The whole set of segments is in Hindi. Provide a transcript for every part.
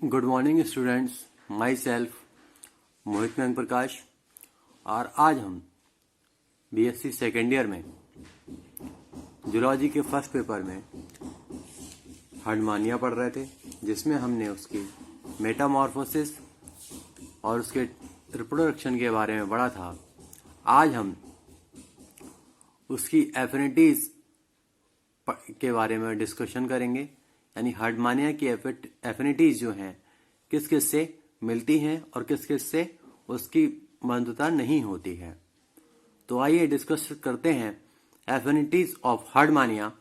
Good morning students, myself Mohit Nand Prakash. और आज हम बीएससी सेकेंड ईयर में जूलॉजी के फर्स्ट पेपर में हार्डमानिया पढ़ रहे थे, जिसमें हमने उसकी मेटामॉर्फोसिस और उसके रिप्रोडक्शन के बारे में पढ़ा था। आज हम उसकी एफिनिटीज के बारे में डिस्कशन करेंगे, यानी हार्डमानिया की एफिनिटीज जो हैं किस किस से मिलती हैं और किस किस से उसकी बंधुता नहीं होती है। तो आइए डिस्कस करते हैं एफिनिटीज ऑफ हार्डमानिया।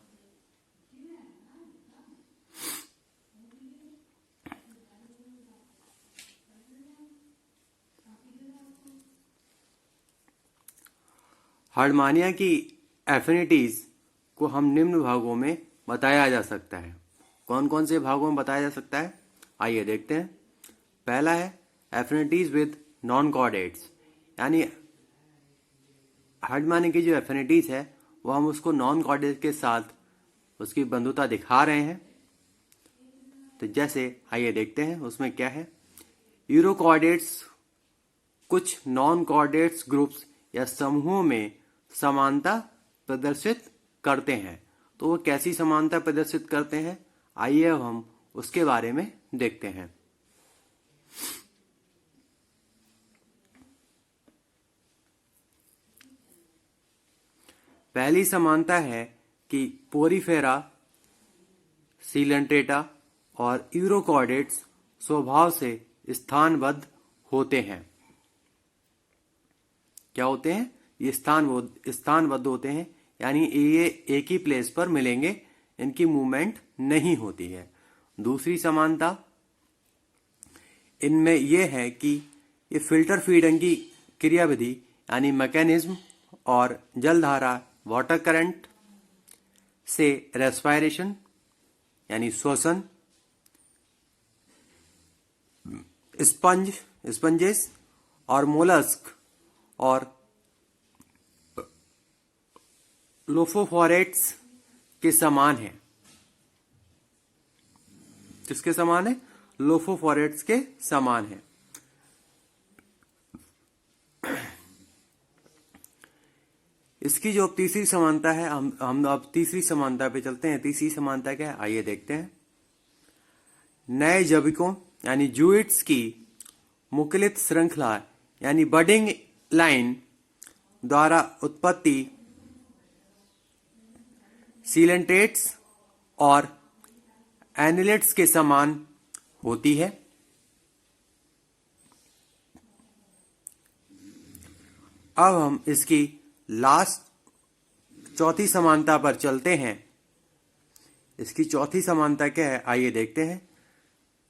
हार्डमानिया की एफिनिटीज को हम निम्न भागों में बताया जा सकता है। कौन कौन से भागों में बताया जा सकता है, आइए देखते हैं। पहला है एफिनिटीज विद नॉन कॉर्डेट्स, यानी हार्डमानिया की जो एफिनिटीज है वो हम उसको नॉन कॉर्डेट के साथ उसकी बंधुता दिखा रहे हैं। तो जैसे आइए देखते हैं उसमें क्या है। यूरोकॉर्डेट्स कुछ नॉन कॉर्डेट्स ग्रुप्स या समूहों में समानता प्रदर्शित करते हैं। तो वो कैसी समानता प्रदर्शित करते हैं, आइए अब हम उसके बारे में देखते हैं। पहली समानता है कि पोरीफेरा, सीलेंट्रेटा और यूरोकॉर्डेट्स स्वभाव से स्थानबद्ध होते हैं। क्या होते हैं? ये स्थानबद्ध होते हैं, यानी ये एक ही प्लेस पर मिलेंगे, इनकी मूवमेंट नहीं होती है। दूसरी समानता इनमें यह है कि ये फिल्टर फीडिंग की क्रियाविधि यानी मैकेनिज्म और जलधारा वाटर करंट से रेस्पिरेशन यानी श्वसन, स्पंजेस और मोलस्क और लोफोफोरेट्स के समान है। किसके समान है? लोफोफोरेट्स के समान है। इसकी जो तीसरी समानता है, हम अब तीसरी समानता पे चलते हैं। तीसरी समानता क्या है, आइए देखते हैं। नए जैविकों यानी जूइट्स की मुकुलित श्रृंखला यानी बडिंग लाइन द्वारा उत्पत्ति सीलेंट्रेट्स और एनिलेट्स के समान होती है। अब हम इसकी लास्ट चौथी समानता पर चलते हैं। इसकी चौथी समानता क्या है, आइए देखते हैं।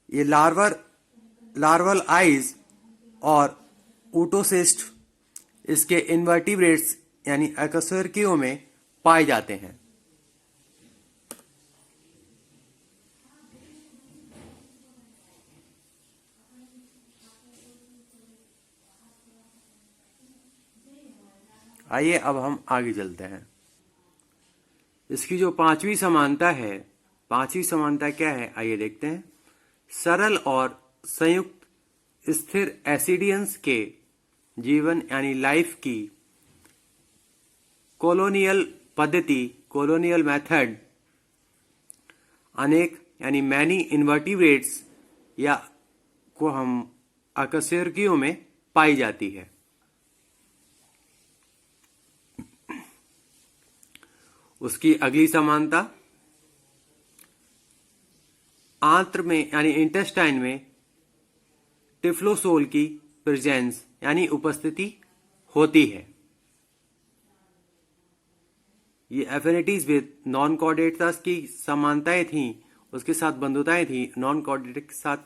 ये लार्वल आइज और ऊटोसिस्ट इसके इन्वर्टिब्रेट्स यानी अकशेरुकियों में पाए जाते हैं। आइए अब हम आगे चलते हैं। इसकी जो पांचवी समानता है, पांचवी समानता क्या है, आइए देखते हैं। सरल और संयुक्त स्थिर एसिडियंस के जीवन यानी लाइफ की कॉलोनियल पद्धति, कॉलोनियल मेथड अनेक यानी मैनी इन्वर्टिब्रेट्स या को हम अकशेरुकियों में पाई जाती है। उसकी अगली समानता आंत्र में यानी इंटेस्टाइन में टिफ्लोसोल की प्रेजेंस यानी उपस्थिति होती है। ये एफिनिटीज विद नॉन कॉर्डेट्स की समानताएं थी, उसके साथ बंधुताएं थी नॉन कॉर्डेट के साथ।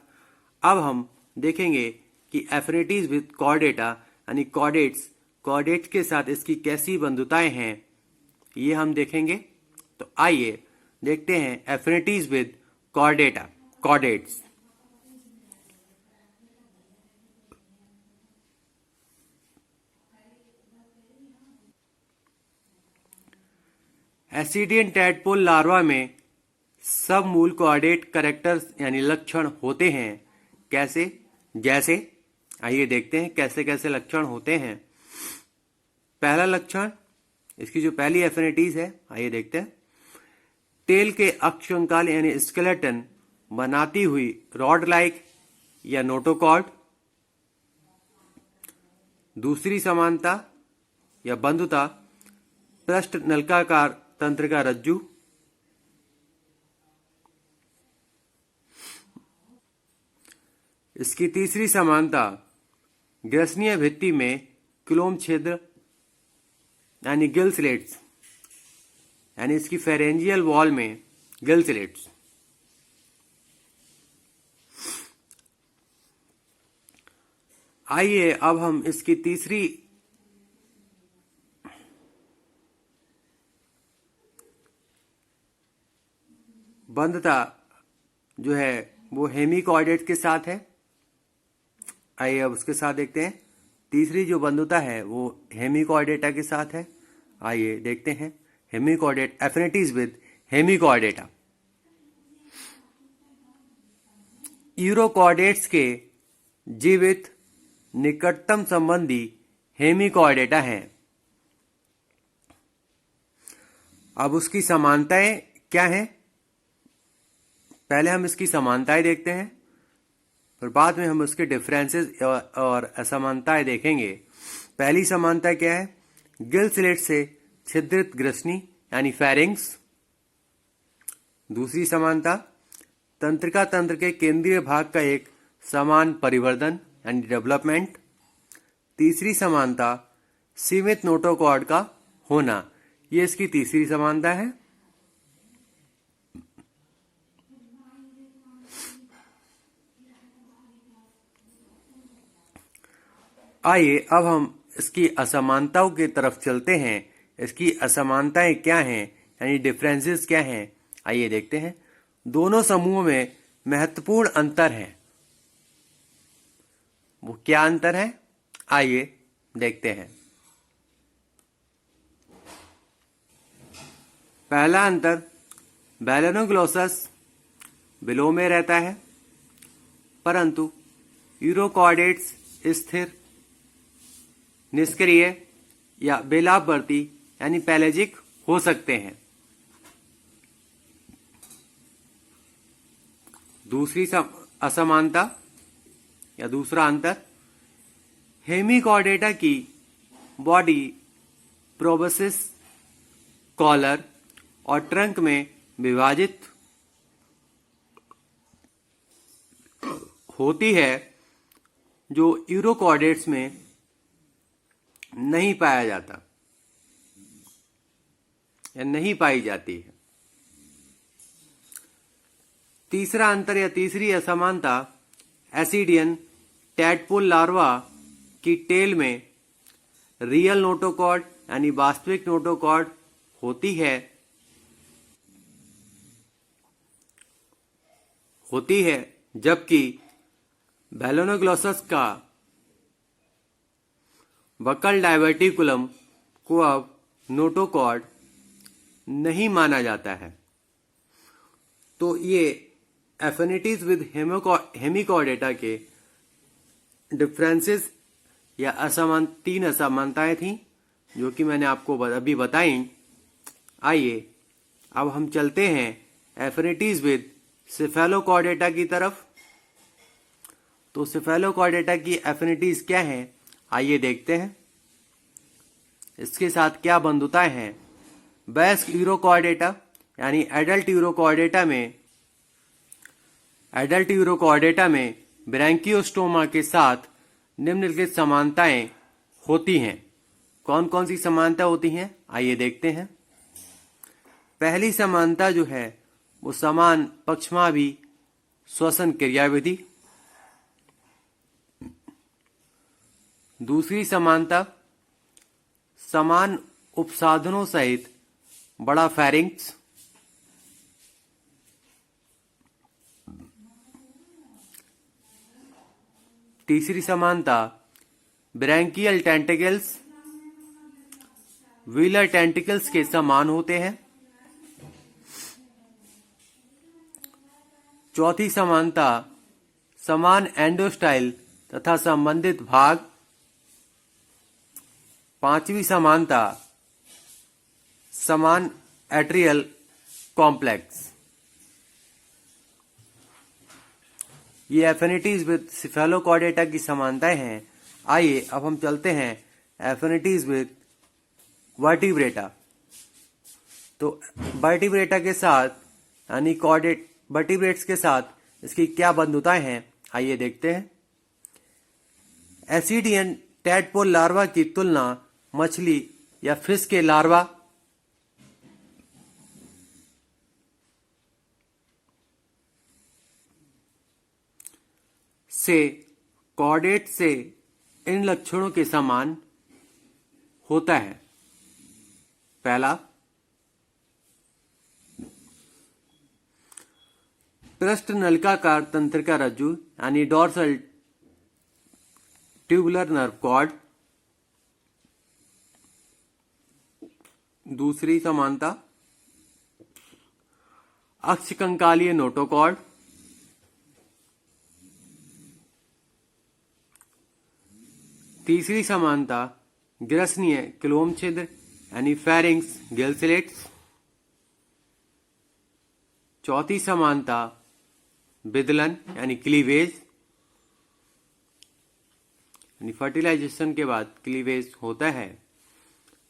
अब हम देखेंगे कि एफिनिटीज विद कॉर्डेटा यानी कॉर्डेट्स के साथ इसकी कैसी बंधुताएं हैं, ये हम देखेंगे। तो आइए देखते हैं affinities with chordates. Ascidian tadpole larva में सब मूल कॉर्डेट कैरेक्टर्स यानी लक्षण होते हैं, कैसे? जैसे आइए देखते हैं कैसे कैसे लक्षण होते हैं। पहला लक्षण, इसकी जो पहली एफिनिटीज है, आइए देखते हैं। टेल के अक्षकंकाल यानी स्केलेटन बनाती हुई रॉड लाइक या नोटोकॉर्ड। दूसरी समानता या बंधुता, पृष्ठ नलिकाकार तंत्र का रज्जु। इसकी तीसरी समानता, ग्रसनीय भित्ति में क्लोम छिद्र यानी गिल स्लेट्स, यानी इसकी फेरेंजियल वॉल में गिल स्लेट्स। आइए अब हम इसकी तीसरी बंधता जो है वो हेमिकॉर्डेट के साथ है। आइए अब उसके साथ देखते हैं। तीसरी जो बंधुता है वो हेमिकॉर्डेटा के साथ है। आइए देखते हैं hemichordate affinities with Hemichordata. Urochordates के जीवित निकटतम संबंधी हेमिकॉर्डेटा हैं। अब उसकी समानताएं क्या हैं? पहले हम इसकी समानताएं देखते हैं, फिर बाद में हम उसके डिफरेंसेस और असमानताएं देखेंगे। पहली समानता क्या है? गिल स्लेट से छिद्रित ग्रसनी यानी फेरिंग्स। दूसरी समानता, तंत्रिका तंत्र के केंद्रीय भाग का एक समान परिवर्धन यानी डेवलपमेंट। तीसरी समानता, सीमित नोटोकॉर्ड का होना, ये इसकी तीसरी समानता है। आइए अब हम इसकी असमानताओं की तरफ चलते हैं। इसकी असमानताएं क्या हैं यानी डिफरेंसेस क्या हैं, आइए देखते हैं। दोनों समूहों में महत्वपूर्ण अंतर है। वो क्या अंतर है, आइए देखते हैं। पहला अंतर, बैलेनोग्लोसस बिलो में रहता है, परंतु यूरोकॉर्डेट्स स्थिर, निष्क्रिय या बेलाभवर्ती यानी पैलेजिक हो सकते हैं। दूसरी असमानता या दूसरा अंतर, हेमिकॉर्डेटा की बॉडी प्रोबेसिस, कॉलर और ट्रंक में विभाजित होती है, जो यूरोकॉर्डेट्स में नहीं पाया जाता या नहीं पाई जाती है। तीसरा अंतर या तीसरी असमानता, एसिडियन टैडपोल लार्वा की टेल में रियल नोटोकॉर्ड यानी वास्तविक नोटोकॉर्ड होती है, जबकि बैलेनोग्लोसस का बकल डायवर्टिकुलम को अब नोटोकॉर्ड नहीं माना जाता है। तो ये एफिनिटीज विद हेमिकॉर्डेटा के डिफरेंसेस या तीन असमानताएं थी जो कि मैंने आपको अभी बताई। आइए अब हम चलते हैं एफिनिटीज विद सेफेलोकॉर्डेटा की तरफ। तो सेफेलोकॉर्डेटा की एफिनिटीज क्या है, आइए देखते हैं। इसके साथ क्या बंधुताएं हैं। वयस्क यूरोकॉर्डेटा यानी एडल्ट यूरोकॉर्डेटा में ब्रैंकियोस्टोमा के साथ निम्नलिखित समानताएं होती हैं। कौन कौन सी समानता होती हैं, आइए देखते हैं। पहली समानता जो है वो समान पक्षमाभि श्वसन क्रियाविधि। दूसरी समानता, समान उपसाधनों सहित बड़ा फेरिंग्स। तीसरी समानता, ब्रैंकियल टेंटिकल्स व्हीलर टेंटिकल्स के समान होते हैं। चौथी समानता, समान एंडोस्टाइल तथा संबंधित भाग। पांचवी समानता समान एट्रियल कॉम्प्लेक्स। ये एफिनिटीज विद सिफेलोकॉर्डेटा की समानताएं हैं। आइए अब हम चलते हैं एफिनिटीज विद वर्टिब्रेटा। तो वर्टिब्रेटा के साथ यानी कॉर्डेट वर्टिब्रेट्स के साथ इसकी क्या बंधुताएं हैं, आइए देखते हैं। एसिडियन टैडपोल लार्वा की तुलना मछली या फिश के लार्वा से कॉर्डेट से इन लक्षणों के समान होता है। पहला, पृष्ठ नलिकाकार तंत्रिका रज्जु यानी डोर्सल ट्यूबुलर नर्व कॉर्ड। दूसरी समानता अक्षकंकालीय नोटोकॉर्ड। तीसरी समानता ग्रसनीय क्लोम छिद्र यानी फेरिंग्स गिलस्लेट्स। चौथी समानता विदलन यानी क्लीवेज यानी फर्टिलाइजेशन के बाद क्लीवेज होता है।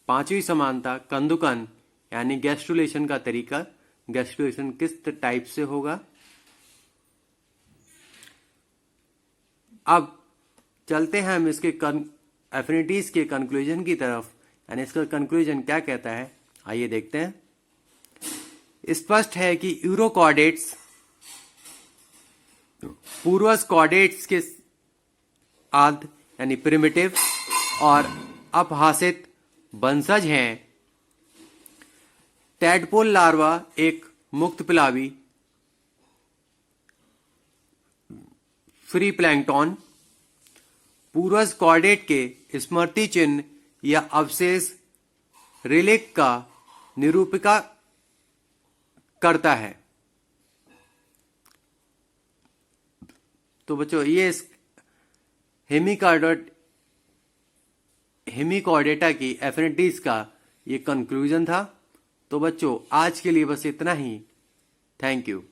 पांचवी समानता कंदुकन यानी गैस्ट्रुलेशन का तरीका। गैस्ट्रुलेशन किस टाइप से होगा। अब चलते हैं हम इसके एफिनिटीज के कंक्लूजन की तरफ, यानी इसका कंक्लूजन क्या कहता है, आइए देखते हैं। स्पष्ट है कि यूरोकॉर्डेट्स पूर्वज कॉर्डेट्स के आद यानी प्रिमिटिव और अपहासित वंशज हैं। टैडपोल लार्वा एक मुक्त पिलावी फ्री प्लैंकटन पूर्वज कॉर्डेट के स्मृति चिन्ह या अवशेष रिलिक का निरूपिका करता है। तो बच्चों ये हेमिकॉर्डेटा की एफिनिटीज का ये कंक्लूजन था। तो बच्चों आज के लिए बस इतना ही। Thank you.